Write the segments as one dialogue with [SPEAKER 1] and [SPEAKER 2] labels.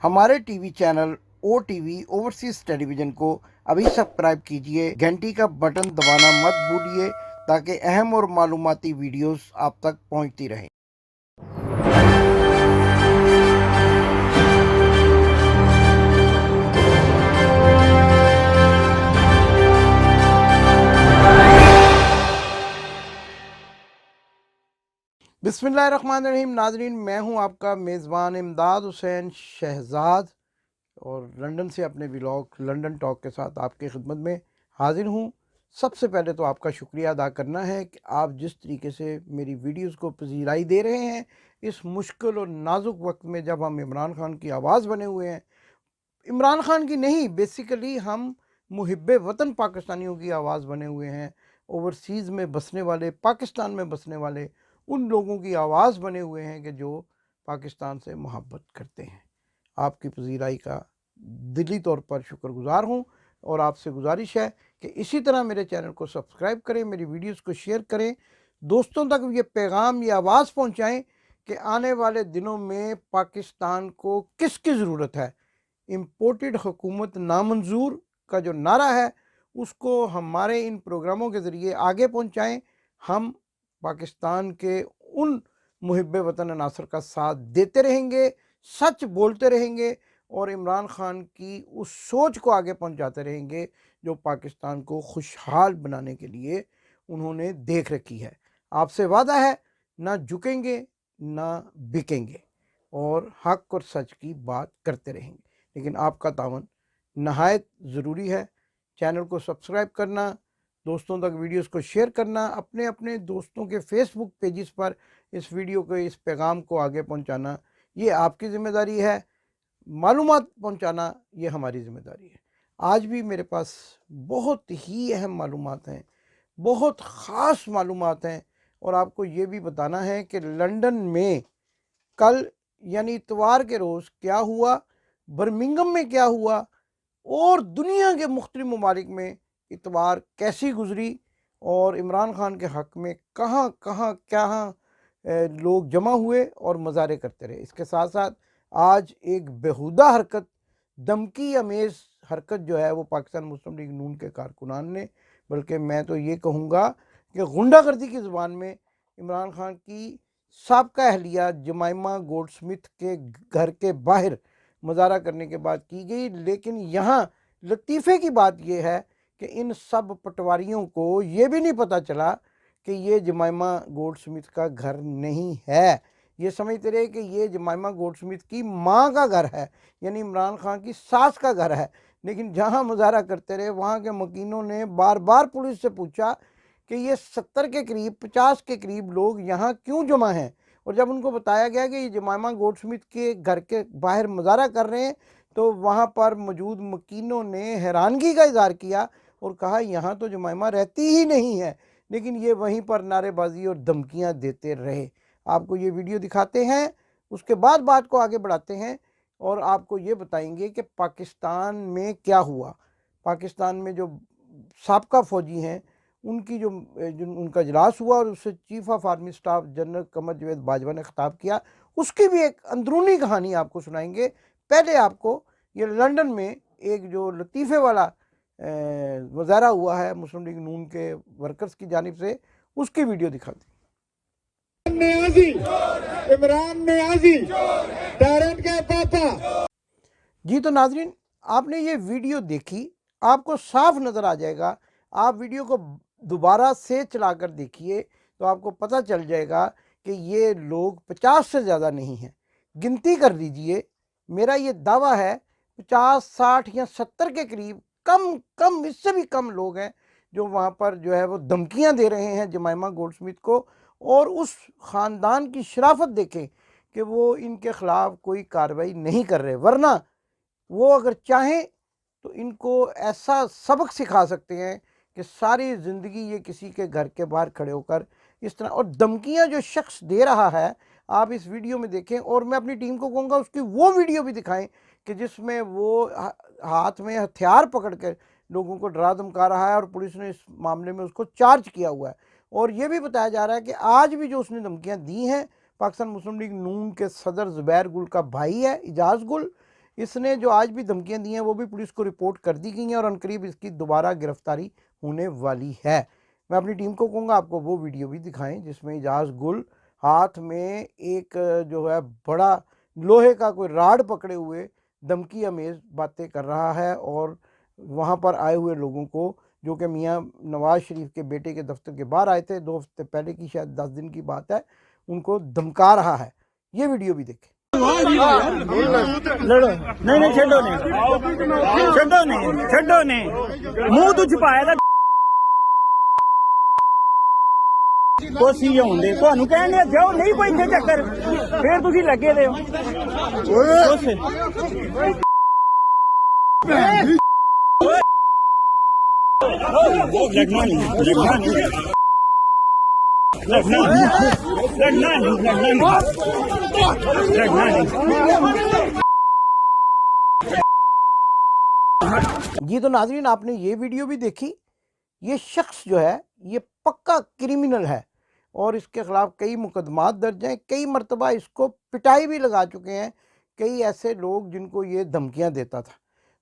[SPEAKER 1] हमारे TV channel ओ TV overseas television को अभी सब्सक्राइब कीजिए, घंटी का बटन दबाना मत भूलिए ताकि अहम और मालूमाती वीडियोस आप तक पहुंचती रहें। बिस्मिल्लाहिर्रहमानिर्रहीम। नाजरीन, मैं हूं आपका मेज़बान इमदाद हुसैन शहजाद और लंदन से अपने व्लॉग लंदन टॉक के साथ आपकी खिदमत में हाजिर हूं। सबसे पहले तो आपका शुक्रिया अदा करना है कि आप जिस तरीके से मेरी वीडियोस को पजीराई दे रहे हैं इस मुश्किल और नाजुक वक्त में, जब हम इमरान खान की आवाज़ बने हुए हैं। इमरान खान की नहीं, बेसिकली हम मुहिब्बे वतन पाकिस्तानियों की आवाज़ बने हुए हैं। ओवरसीज़ में बसने वाले, पाकिस्तान में बसने वाले उन लोगों की आवाज़ बने हुए हैं कि जो पाकिस्तान से मोहब्बत करते हैं। आपकी पजीराई का दिली तौर पर शुक्रगुजार हूँ और आपसे गुजारिश है कि इसी तरह मेरे चैनल को सब्सक्राइब करें, मेरी वीडियोस को शेयर करें, दोस्तों तक ये पैगाम, ये आवाज़ पहुँचाएँ कि आने वाले दिनों में पाकिस्तान को किसकी ज़रूरत है। इम्पोर्टेड हुकूमत नामंजूर का जो नारा है उसको हमारे इन प्रोग्रामों के ज़रिए आगे पहुँचाएँ। हम पाकिस्तान के उन मुहिब्बे वतन अनासर का साथ देते रहेंगे, सच बोलते रहेंगे और इमरान खान की उस सोच को आगे पहुंचाते रहेंगे जो पाकिस्तान को खुशहाल बनाने के लिए उन्होंने देख रखी है। आपसे वादा है, ना झुकेंगे ना बिकेंगे और हक और सच की बात करते रहेंगे। लेकिन आपका तावन नहायत ज़रूरी है। चैनल को सब्सक्राइब करना, दोस्तों तक वीडियोस को शेयर करना, अपने अपने दोस्तों के फेसबुक पेजेस पर इस वीडियो को, इस पैगाम को आगे पहुंचाना, ये आपकी ज़िम्मेदारी है। मालूमात पहुंचाना ये हमारी ज़िम्मेदारी है। आज भी मेरे पास बहुत ही अहम मालूमात हैं, बहुत ख़ास मालूमात हैं और आपको ये भी बताना है कि लंदन में कल यानी इतवार के रोज़ क्या हुआ, बर्मिंघम में क्या हुआ और दुनिया के मुख्तलिफ ममालिक में इतवार कैसी गुजरी और इमरान खान के हक़ में कहाँ कहाँ क्या लोग जमा हुए और मज़ारे करते रहे। इसके साथ साथ आज एक बेहुदा हरकत, धमकी अमेज़ हरकत जो है वो पाकिस्तान मुस्लिम लीग नून के कारकुनान ने, बल्कि मैं तो ये कहूँगा कि गुंडागर्दी की ज़ुबान में इमरान खान की साबका अहलिया जमाइमा गोल्डस्मिथ के घर के बाहर मुजाहरा करने के बाद की गई। लेकिन यहाँ लतीफ़े की बात यह है कि इन सब पटवारियों को ये भी नहीं पता चला कि ये जमाइमा गोल्डस्मिथ का घर नहीं है। ये समझते रहे कि ये जमाइमा गोल्डस्मिथ की माँ का घर है, यानी इमरान खान की सास का घर है। लेकिन जहाँ मुजाहरा करते रहे वहाँ के मकीनों ने बार बार पुलिस से पूछा कि ये 70 के करीब, 50 के करीब लोग यहाँ क्यों जमा हैं। और जब उनको बताया गया कि ये जमाइमा गोल्डस्मिथ के घर के बाहर मुजाहरा कर रहे हैं तो वहाँ पर मौजूद मकीनों ने हैरानगी का इजहार किया और कहा यहाँ तो जमाइमा रहती ही नहीं है। लेकिन ये वहीं पर नारेबाजी और धमकियाँ देते रहे। आपको ये वीडियो दिखाते हैं, उसके बाद बात को आगे बढ़ाते हैं और आपको ये बताएंगे कि पाकिस्तान में क्या हुआ। पाकिस्तान में जो साबका फ़ौजी हैं उनकी जो उनका इजलास हुआ और उससे chief of army staff general Qamar Javed Bajwa ने खिताब किया, उसकी भी एक अंदरूनी कहानी आपको सुनाएंगे। पहले आपको ये लंदन में एक जो लतीफ़े वाला मुजाहरा हुआ है मुस्लिम लीग नून के वर्कर्स की जानिब से, उसकी वीडियो दिखाते हैं। इमरान नियाज़ी टैरेंट के पापा। जी तो नाजरीन, आपने ये वीडियो देखी, आपको साफ नज़र आ जाएगा। आप वीडियो को दोबारा से चलाकर देखिए तो आपको पता चल जाएगा कि ये लोग 50 से ज़्यादा नहीं हैं। गिनती कर लीजिए, मेरा ये दावा है 50, 60 या 70 के करीब, कम इससे भी कम लोग हैं जो वहाँ पर जो है वो धमकियाँ दे रहे हैं जमाइमा गोल्डस्मिथ को। और उस ख़ानदान की शराफत देखें कि वो इनके ख़िलाफ़ कोई कार्रवाई नहीं कर रहे, वरना वो अगर चाहें तो इनको ऐसा सबक सिखा सकते हैं कि सारी ज़िंदगी ये किसी के घर के बाहर खड़े होकर इस तरह। और धमकियाँ जो शख्स दे रहा है आप इस वीडियो में देखें, और मैं अपनी टीम को कहूँगा उसकी वो वीडियो भी दिखाएं कि जिसमें वो हाथ में हथियार पकड़ कर लोगों को डरा धमका रहा है और पुलिस ने इस मामले में उसको चार्ज किया हुआ है। और ये भी बताया जा रहा है कि आज भी जो उसने धमकियाँ दी हैं, पाकिस्तान मुस्लिम लीग नून के सदर ज़ुबैर गुल का भाई है, इजाज़ गुल, इसने जो आज भी धमकियां दी हैं वो भी पुलिस को रिपोर्ट कर दी गई हैं और अनकरीब इसकी दोबारा गिरफ्तारी होने वाली है। मैं अपनी टीम को कहूँगा आपको वो वीडियो भी दिखाएं जिसमें एजाज गुल हाथ में एक जो है बड़ा लोहे का कोई राड पकड़े हुए धमकी अमेज बातें कर रहा है और वहाँ पर आए हुए लोगों को, जो कि मियाँ नवाज शरीफ के बेटे के दफ्तर के बाहर आए थे 2 हफ्ते पहले की, शायद 10 दिन की बात है, उनको धमका रहा है। ये वीडियो भी देखें।
[SPEAKER 2] लड़ो नहीं नहीं छो नहीं छो नहीं छो नहीं मुंह तू छुपाया था कोसी ਹੁੰਦੇ ਤੁਹਾਨੂੰ ਕਹਿੰਦੇ ਜਾਓ ਨਹੀਂ ਕੋਈ ਇੱਥੇ ਚੱਕਰ ਫੇਰ ਤੁਸੀਂ ਲੱਗੇ ਦੇ ਹੋ लगना
[SPEAKER 1] जी तो नाज़रीन, आपने ये वीडियो भी देखी। ये शख्स जो है ये पक्का क्रिमिनल है और इसके ख़िलाफ़ कई मुकदमात दर्ज हैं, कई मरतबा इसको पिटाई भी लगा चुके हैं कई ऐसे लोग जिनको ये धमकियां देता था।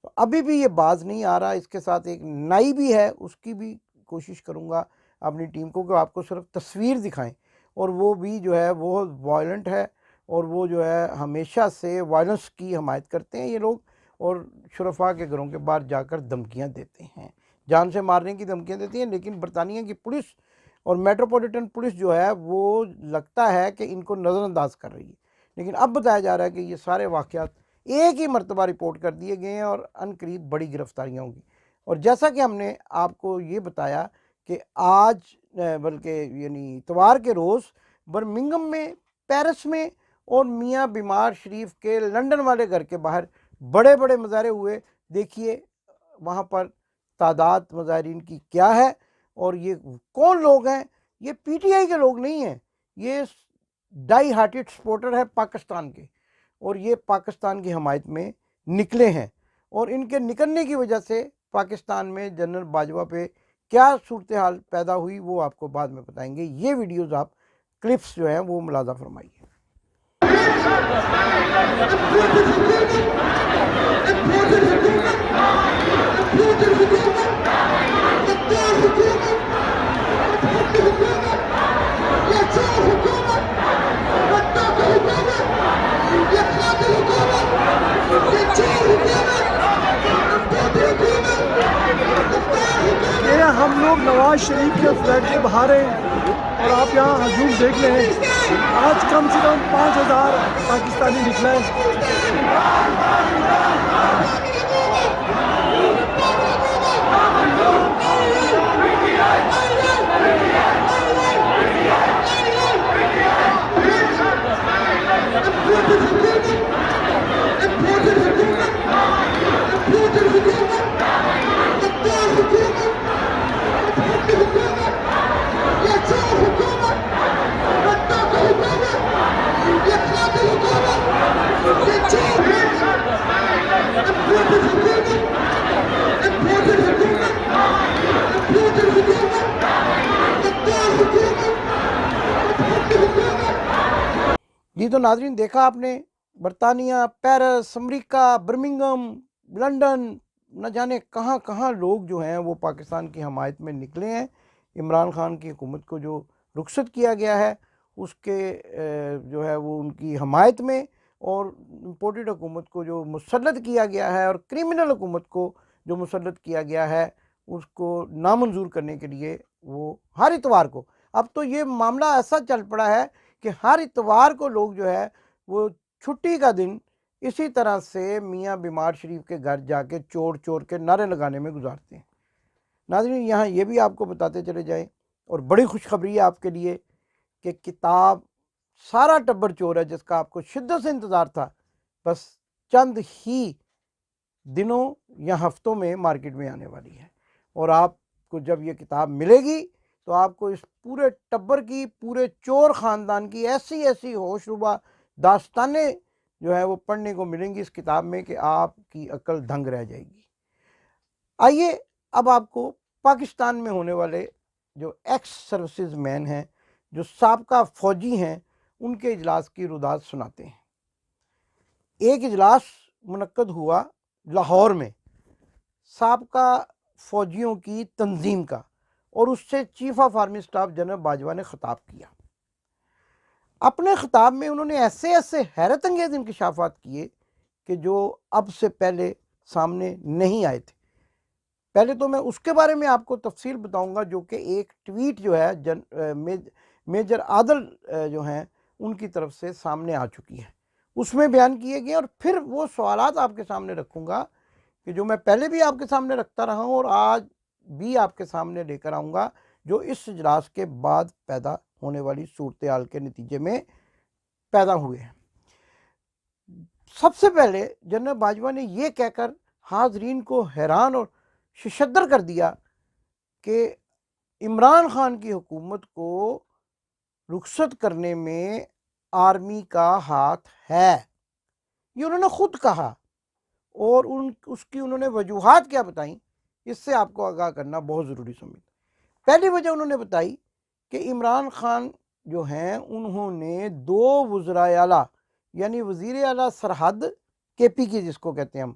[SPEAKER 1] तो अभी भी ये बाज नहीं आ रहा। इसके साथ एक नाई भी है, उसकी भी कोशिश करूँगा अपनी टीम को कि आपको सिर्फ तस्वीर दिखाएं, और वो भी जो है वो वायलेंट है और वो जो है हमेशा से वायलेंस की हमायत करते हैं ये लोग, और शुरफा के घरों के बाहर जाकर धमकियां देते हैं, जान से मारने की धमकियां देती हैं। लेकिन बरतानिया की पुलिस और मेट्रोपॉलिटन पुलिस जो है वो लगता है कि इनको नज़रअंदाज कर रही है, लेकिन अब बताया जा रहा है कि ये सारे वाक़यात एक ही मरतबा रिपोर्ट कर दिए गए हैं और अनकरीब बड़ी गिरफ्तारियाँ होंगी। और जैसा कि हमने आपको ये बताया कि आज बल्कि यानी इतवार के रोज़ बर्मिंघम में, पेरिस में और मियाँ बीमार शरीफ के लंदन वाले घर के बाहर बड़े बड़े मुजाहरे हुए। देखिए वहाँ पर तादाद मुजाहरीन की क्या है और ये कौन लोग हैं। ये पीटीआई के लोग नहीं हैं, ये डाई हार्टेड सपोर्टर है पाकिस्तान के, और ये पाकिस्तान की हमायत में निकले हैं। और इनके निकलने की वजह से पाकिस्तान में जनरल बाजवा पे क्या सूरत हाल पैदा हुई वो आपको बाद में बताएंगे। ये वीडियोज़ आप क्लिप्स जो हैं वो मुलाजा फरमाइए।
[SPEAKER 3] हम लोग नवाज शरीफ के फ्लैट के बाहर हैं और आप यहाँ हजूम देख रहे हैं। आज कम से कम 5000 पाकिस्तानी निकला है।
[SPEAKER 1] जी तो नाजरीन, देखा आपने, बरतानिया, पेरिस, अमेरिका, बर्मिंघम, लंदन, न जाने कहाँ कहाँ लोग जो हैं वो पाकिस्तान की हमायत में निकले हैं। इमरान खान की हुकूमत को जो रुखसत किया गया है उसके जो है वो उनकी हमायत में, और इम्पोर्टेड हुकूमत को जो मुसल्लत किया गया है और क्रिमिनल हुकूमत को जो मुसल्लत किया गया है उसको नामंजूर करने के लिए वो हर इतवार को, अब तो ये मामला ऐसा चल पड़ा है कि हर इतवार को लोग जो है वो छुट्टी का दिन इसी तरह से मियाँ बीमार शरीफ के घर जाके चोर चोर के नारे लगाने में गुजारते हैं। नाज़रीन, यहाँ ये भी आपको बताते चले जाएं, और बड़ी खुशखबरी है आपके लिए कि किताब सारा टब्बर चोर है जिसका आपको शिद्दत से इंतज़ार था, बस चंद ही दिनों या हफ्तों में मार्केट में आने वाली है। और आपको जब ये किताब मिलेगी तो आपको इस पूरे टब्बर की, पूरे चोर ख़ानदान की ऐसी ऐसी होशरुबा दास्तानें जो है वो पढ़ने को मिलेंगी इस किताब में कि आपकी अक्ल दंग रह जाएगी। आइए अब आपको पाकिस्तान में होने वाले जो एक्स सर्विसेज मैन हैं, जो साबका फ़ौजी हैं, उनके इजलास की रुदात सुनाते हैं। एक इजलास मुनक्कद हुआ लाहौर में साबका फ़ौजियों की तंजीम का, और उससे chief of army staff general Bajwa ने ख़िताब किया। अपने ख़िताब में उन्होंने ऐसे ऐसे हैरत अंगेज़ इंकशाफात किए कि जो अब से पहले सामने नहीं आए थे। पहले तो मैं उसके बारे में आपको तफसील बताऊंगा, जो कि एक ट्वीट जो है मेजर आदल जो हैं उनकी तरफ से सामने आ चुकी है, उसमें बयान किए गए, और फिर वो सवालात आपके सामने रखूंगा कि जो मैं पहले भी आपके सामने रखता रहा हूँ और आज भी आपके सामने लेकर आऊँगा, जो इस इजलास के बाद पैदा होने वाली सूरत हाल के नतीजे में पैदा हुए हैं। सबसे पहले जनरल बाजवा ने यह कहकर हाजरीन को हैरान और शशदर कर दिया कि इमरान खान की हुकूमत को रुखसत करने में आर्मी का हाथ है, ये उन्होंने खुद कहा, और उसकी उन्होंने वजूहात क्या बताई, इससे आपको आगाह करना बहुत ज़रूरी समझता। पहली वजह उन्होंने बताई कि इमरान खान जो हैं उन्होंने 2 वज़राए आला यानी वज़ीर आला सरहद KP की जिसको कहते हैं हम,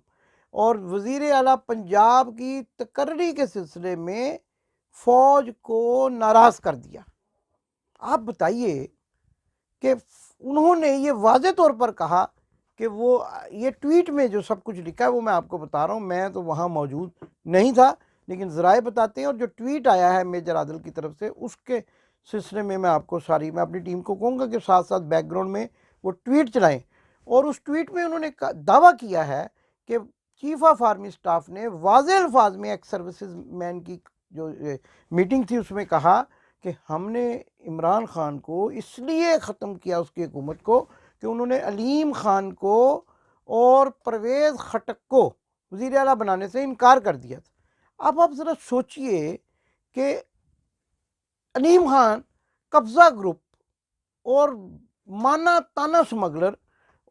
[SPEAKER 1] और वज़ीर आला पंजाब की तकर्री के सिलसिले में फ़ौज को नाराज़ कर दिया। आप बताइए कि उन्होंने ये वाज़े तौर पर कहा कि वो ये ट्वीट में जो सब कुछ लिखा है वो मैं आपको बता रहा हूँ, मैं तो वहाँ मौजूद नहीं था, लेकिन ज़राए बताते हैं, और जो ट्वीट आया है मेजर आदल की तरफ से उसके सिलसिले में मैं आपको मैं अपनी टीम को कहूँगा कि साथ साथ बैकग्राउंड में वो ट्वीट चलाएं। और उस ट्वीट में उन्होंने दावा किया है कि चीफ ऑफ आर्मी स्टाफ ने वाज़े अल्फाज में एक्स सर्विसेज मैन की जो मीटिंग थी उसमें कहा कि हमने इमरान खान को इसलिए ख़त्म किया उसकी हुकूमत को कि उन्होंने अलीम खान को और परवेज़ खटक को वज़ीर आला बनाने से इनकार कर दिया था। अब आप ज़रा सोचिए कि अलीम खान कब्ज़ा ग्रुप और माना ताना स्मगलर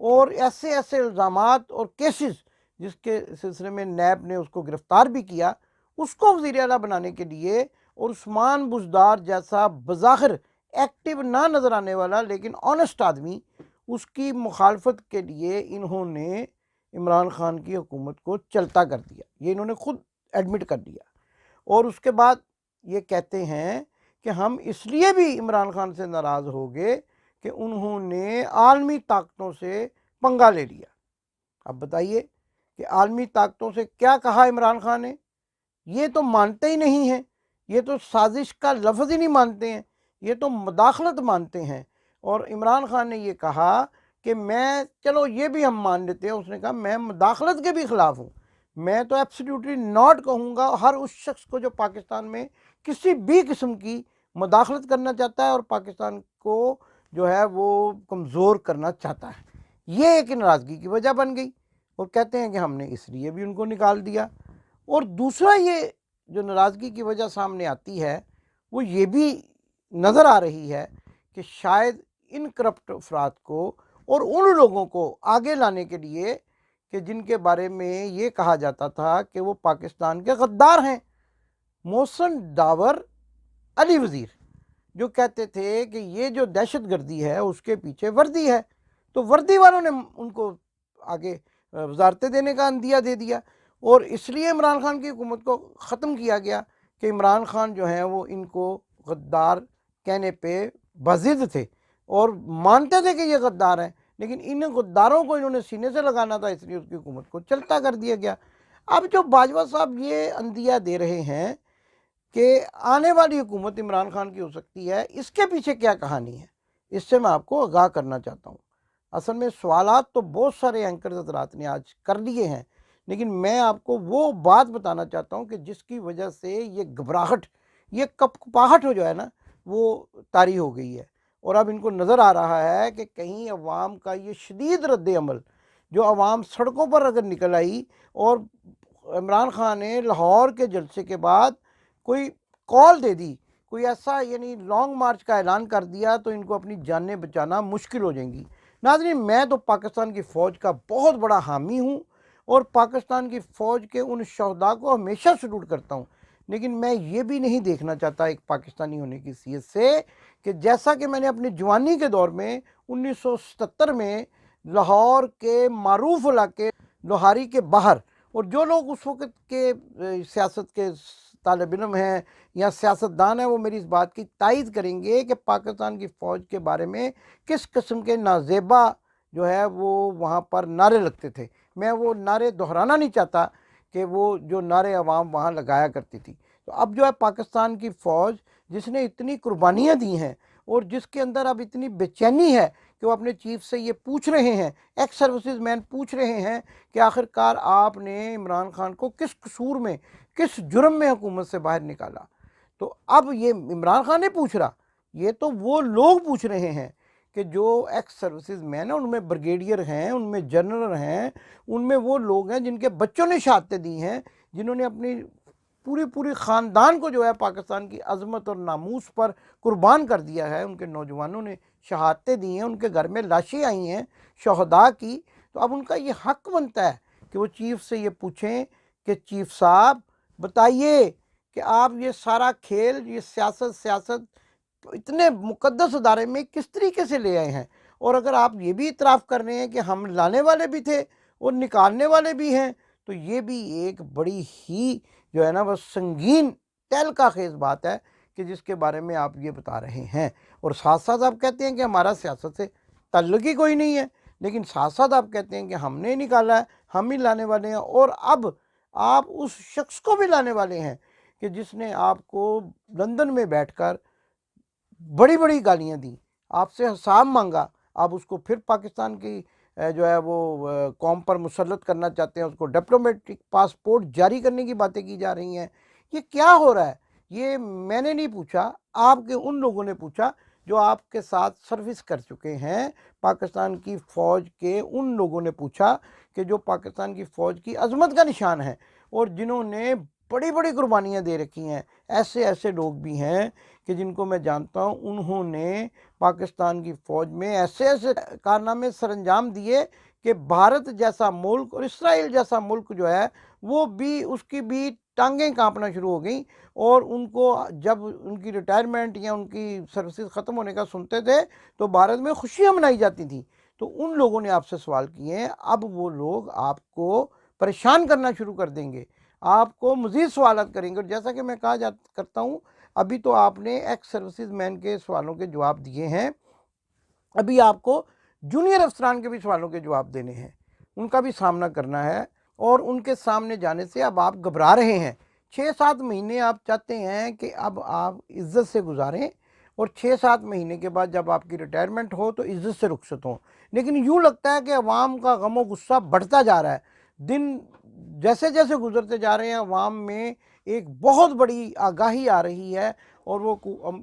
[SPEAKER 1] और ऐसे ऐसे इल्ज़ामात और केसेस जिसके सिलसिले में नैब ने उसको गिरफ़्तार भी किया, उसको वज़ीर आला बनाने के लिए, और उस्मान बुज़दार जैसा बज़ाहिर एक्टिव ना नज़र आने वाला लेकिन ऑनेस्ट आदमी, उसकी मुखालफत के लिए इन्होंने इमरान खान की हुकूमत को चलता कर दिया। ये इन्होंने खुद एडमिट कर दिया, और उसके बाद ये कहते हैं कि हम इसलिए भी इमरान खान से नाराज़ हो गए कि उन्होंने आलमी ताकतों से पंगा ले लिया। अब बताइए कि आलमी ताकतों से क्या कहा इमरान खान ने, ये तो मानते ही नहीं हैं, ये तो साजिश का लफ्ज़ ही नहीं मानते हैं, ये तो मुदाखलत मानते हैं। और इमरान खान ने ये कहा कि मैं, चलो ये भी हम मान लेते हैं, उसने कहा मैं मुदाखलत के भी ख़िलाफ़ हूँ, मैं तो एब्सोल्युटली नॉट कहूँगा हर उस शख्स को जो पाकिस्तान में किसी भी किस्म की मुदाखलत करना चाहता है और पाकिस्तान को जो है वो कमज़ोर करना चाहता है। ये एक नाराज़गी की वजह बन गई, और कहते हैं कि हमने इसलिए भी उनको निकाल दिया। और दूसरा ये जो नाराज़गी की वजह सामने आती है वो ये भी नज़र आ रही है कि शायद इन करप्ट अफराद को और उन लोगों को आगे लाने के लिए कि जिनके बारे में ये कहा जाता था कि वो पाकिस्तान के गद्दार हैं, मोहसिन डावर, अली वज़ीर, जो कहते थे कि ये जो दहशत गर्दी है उसके पीछे वर्दी है, तो वर्दी वालों ने उनको आगे वजारतें देने का अंदिया दे दिया, और इसलिए इमरान खान की हुकूमत को ख़त्म किया गया कि इमरान खान जो हैं वो इनको गद्दार कहने पे बज़िद थे और मानते थे कि ये गद्दार हैं, लेकिन इन गद्दारों को इन्होंने सीने से लगाना था, इसलिए उसकी हुकूमत को चलता कर दिया गया। अब जो बाजवा साहब ये अंदिया दे रहे हैं कि आने वाली हुकूमत इमरान खान की हो सकती है, इसके पीछे क्या कहानी है, इससे मैं आपको आगाह करना चाहता हूँ। असल में सवालात तो बहुत सारे एंकर हज़रात ने आज कर लिए हैं, लेकिन मैं आपको वो बात बताना चाहता हूँ कि जिसकी वजह से ये घबराहट, ये कपकपाहट हो जो है ना वो तारी हो गई है, और अब इनको नज़र आ रहा है कि कहीं अवाम का ये शदीद रद्द अमल, जो अवाम सड़कों पर अगर निकल आई और इमरान खान ने लाहौर के जलसे के बाद कोई कॉल दे दी, कोई ऐसा यानी लॉन्ग मार्च का ऐलान कर दिया, तो इनको अपनी जानें बचाना मुश्किल हो जाएंगी। नाज़रीन, मैं तो पाकिस्तान की फ़ौज का बहुत बड़ा हामी हूँ और पाकिस्तान की फ़ौज के उन शहदा को हमेशा सल्यूट करता हूँ, लेकिन मैं ये भी नहीं देखना चाहता एक पाकिस्तानी होने की हैसियत से कि जैसा कि मैंने अपनी जवानी के दौर में 1977 में लाहौर के मारूफ इलाके लोहारी के बाहर। और जो लोग उस वक्त के सियासत के तालिब इल्म हैं या सियासतदान हैं वो मेरी इस बात की तायद करेंगे कि पाकिस्तान की फ़ौज के बारे में किस किस्म के नाजेबा जो है वो वहाँ पर नारे लगते थे। मैं वो नारे दोहराना नहीं चाहता कि वो जो नारे अवाम वहाँ लगाया करती थी। तो अब जो है पाकिस्तान की फ़ौज जिसने इतनी कुर्बानियाँ दी हैं और जिसके अंदर अब इतनी बेचैनी है कि वो अपने चीफ से ये पूछ रहे हैं, एक्स सर्विसेज मैन पूछ रहे हैं कि आखिरकार आपने इमरान खान को किस कसूर में, किस जुर्म में हुकूमत से बाहर निकाला। तो अब ये इमरान खान नहीं पूछ रहा, ये तो वो लोग पूछ रहे हैं कि जो एक्स सर्विसेज मैन हैं, उनमें ब्रिगेडियर हैं, उनमें जनरल हैं, उनमें वो लोग हैं जिनके बच्चों ने शहादतें दी हैं, जिन्होंने अपनी पूरी ख़ानदान को जो है पाकिस्तान की अज़मत और नामूस पर कुर्बान कर दिया है। उनके नौजवानों ने शहादतें दी हैं, उनके घर में लाशें आई हैं शहदा की। तो अब उनका ये हक़ बनता है कि वो चीफ़ से ये पूछें कि चीफ़ साहब बताइए कि आप ये सारा खेल, ये सियासत इतने मुक़द्दस अदारे में किस तरीके से ले आए हैं। और अगर आप ये भी इतराफ़ कर रहे हैं कि हम लाने वाले भी थे और निकालने वाले भी हैं, तो ये भी एक बड़ी ही जो है ना वह संगीन तहलका खेज़ बात है कि जिसके बारे में आप ये बता रहे हैं। और साथ साथ आप कहते हैं कि हमारा सियासत से ताल्लुक़ ही कोई नहीं है, लेकिन साथ साथ आप कहते हैं कि हमने निकाला है, हम ही लाने वाले हैं। और अब आप उस शख्स को भी लाने वाले हैं कि जिसने आपको लंदन में बैठकर बड़ी बड़ी गालियाँ दी, आपसे हिसाब मांगा, आप उसको फिर पाकिस्तान की जो है वो कौम पर मुसल्लत करना चाहते हैं, उसको डिप्लोमेटिक पासपोर्ट जारी करने की बातें की जा रही हैं। ये क्या हो रहा है? ये मैंने नहीं पूछा, आपके उन लोगों ने पूछा जो आपके साथ सर्विस कर चुके हैं। पाकिस्तान की फ़ौज के उन लोगों ने पूछा कि जो पाकिस्तान की फ़ौज की अज़मत का निशान है और जिन्होंने बड़ी बड़ी कुर्बानियाँ दे रखी हैं। ऐसे ऐसे लोग भी हैं कि जिनको मैं जानता हूँ, उन्होंने पाकिस्तान की फ़ौज में ऐसे ऐसे कारनामे सरअंजाम दिए कि भारत जैसा मुल्क और इसराइल जैसा मुल्क जो है वो भी, उसकी भी टांगें कांपना शुरू हो गई। और उनको जब उनकी रिटायरमेंट या उनकी सर्विसेज ख़त्म होने का सुनते थे तो भारत में खुशियाँ मनाई जाती थी। तो उन लोगों ने आपसे सवाल किए हैं, अब वो लोग आपको परेशान करना शुरू कर देंगे, आपको मज़ीद सवालात करेंगे। और जैसा कि मैं कहा करता हूँ, अभी तो आपने एक्स सर्विसेज मैन के सवालों के जवाब दिए हैं, अभी आपको जूनियर अफसरान के भी सवालों के जवाब देने हैं, उनका भी सामना करना है। और उनके सामने जाने से अब आप घबरा रहे हैं। 6-7 महीने आप चाहते हैं कि अब आप इज़्ज़त से गुजारें और 6-7 महीने के बाद जब आपकी रिटायरमेंट हो तो इज़्ज़त से रुखसत हो। लेकिन यूँ लगता है कि अवाम का गम व गुस्सा बढ़ता जा रहा है। दिन जैसे जैसे गुजरते जा रहे हैं, अवाम में एक बहुत बड़ी आगाही आ रही है और वो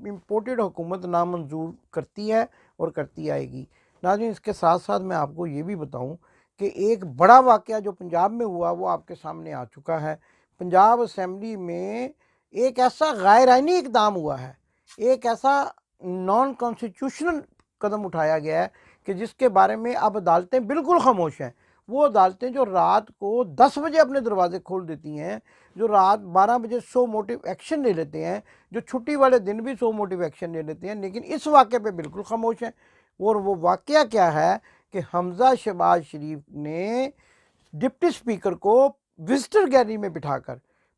[SPEAKER 1] इम्पोर्टेड हुकूमत नामंजूर करती है और करती आएगी। नाज़रीन, इसके साथ साथ मैं आपको ये भी बताऊं कि एक बड़ा वाक़या जो पंजाब में हुआ वो आपके सामने आ चुका है। पंजाब असम्बली में एक ऐसा गैर आइनी इक़दाम हुआ है, एक ऐसा नॉन कॉन्स्टिट्यूशनल कदम उठाया गया है कि जिसके बारे में अब अदालतें बिल्कुल खामोश हैं। वो अदालतें जो रात को 10 बजे अपने दरवाजे खोल देती हैं, जो रात 12 बजे सो मोटिव एक्शन ले लेते हैं, जो छुट्टी वाले दिन भी सो मोटिव एक्शन ले लेते हैं, लेकिन इस वाक़े पे बिल्कुल खामोश हैं। और वो वाक़या क्या है कि हमज़ा शहबाज शरीफ ने डिप्टी स्पीकर को विजिटर गैलरी में बिठाकर,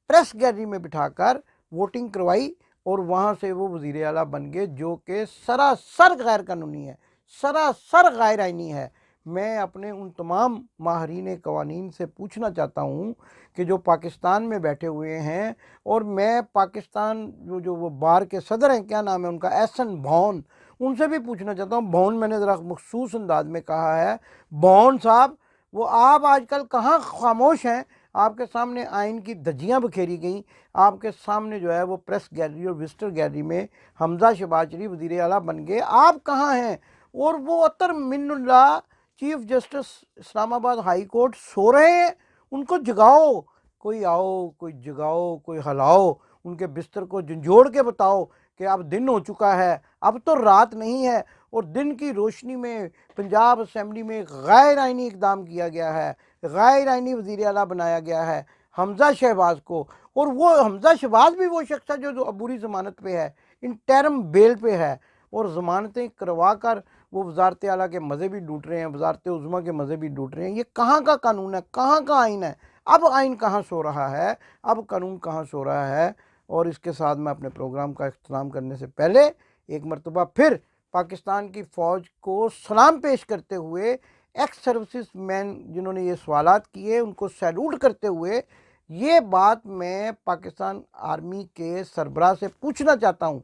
[SPEAKER 1] प्रेस गैलरी में बिठाकर वोटिंग करवाई और वहाँ से वो वज़ीर आला बन गए, जो कि सरासर गैर कानूनी है, सरासर गैर आइनी है। मैं अपने उन तमाम माहरीन कवानीन से पूछना चाहता हूँ कि जो पाकिस्तान में बैठे हुए हैं, और मैं पाकिस्तान जो वो बार के सदर हैं, क्या नाम है उनका, एहसन भौन, उनसे भी पूछना चाहता हूँ। भौन मैंने ज़रा मखसूस अंदाज में कहा है, भौन साहब वो आप आजकल कहाँ खामोश हैं? आपके सामने आइन की धज्जियाँ बखेरी गई, आपके सामने जो है वो प्रेस गैलरी और विजिटर गैलरी में हमज़ा शहबाज शरीफ वज़ीर आला बन गए, आप कहाँ हैं? और वो Athar Minallah chief justice Islamabad high court सो रहे हैं, उनको जगाओ, कोई आओ, कोई जगाओ, कोई हलाओ, उनके बिस्तर को झंझोड़ के बताओ कि अब दिन हो चुका है, अब तो रात नहीं है। और दिन की रोशनी में पंजाब असम्बली में गैर आइनी इक़दाम किया गया है, गैर आइनी वज़ीर आला बनाया गया है हमज़ा शहबाज को। और वो हमज़ा शहबाज भी वो शख्स है जो अबूरी ज़मानत पे है, इंटरम बेल पे है, और ज़मानतें करवा कर وہ وزارت اعلیٰ کے مزے بھی لوٹ رہے ہیں, وزارت عظمیٰ کے مزے بھی لوٹ رہے ہیں. یہ کہاں کا قانون ہے, کہاں کا آئین ہے؟ اب آئین کہاں سو رہا ہے, اب قانون کہاں سو رہا ہے؟ اور اس کے ساتھ میں اپنے پروگرام کا اختتام کرنے سے پہلے ایک مرتبہ پھر پاکستان کی فوج کو سلام پیش کرتے ہوئے, ایکس سروسز مین جنہوں نے یہ سوالات کیے ان کو سیلوٹ کرتے ہوئے, یہ بات میں پاکستان آرمی کے سربراہ سے پوچھنا چاہتا ہوں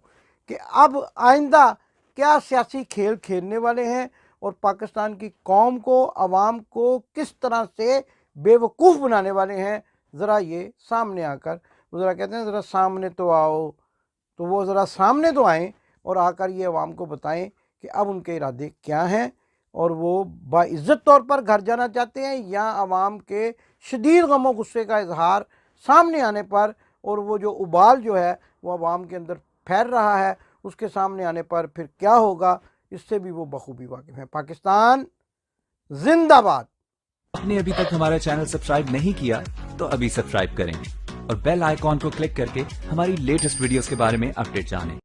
[SPEAKER 1] کہ اب آئندہ کیا سیاسی کھیل کھیلنے والے ہیں اور پاکستان کی قوم کو, عوام کو کس طرح سے بے وقوف بنانے والے ہیں. ذرا یہ سامنے آ کر, وہ ذرا کہتے ہیں ذرا سامنے تو آؤ, تو وہ ذرا سامنے تو آئیں اور آ کر یہ عوام کو بتائیں کہ اب ان کے ارادے کیا ہیں, اور وہ باعزت طور پر گھر جانا چاہتے ہیں یا عوام کے شدید غم و غصے کا اظہار سامنے آنے پر, اور وہ جو ابال جو ہے وہ عوام کے اندر پھیل رہا ہے اس کے سامنے آنے پر پھر کیا ہوگا, اس سے بھی وہ بخوبی واقف ہیں. پاکستان زندہ باد.
[SPEAKER 4] آپ نے ابھی تک ہمارا چینل سبسکرائب نہیں کیا تو ابھی سبسکرائب کریں اور بیل آئیکن کو کلک کر کے ہماری لیٹسٹ ویڈیوز کے بارے میں اپڈیٹ جانیں.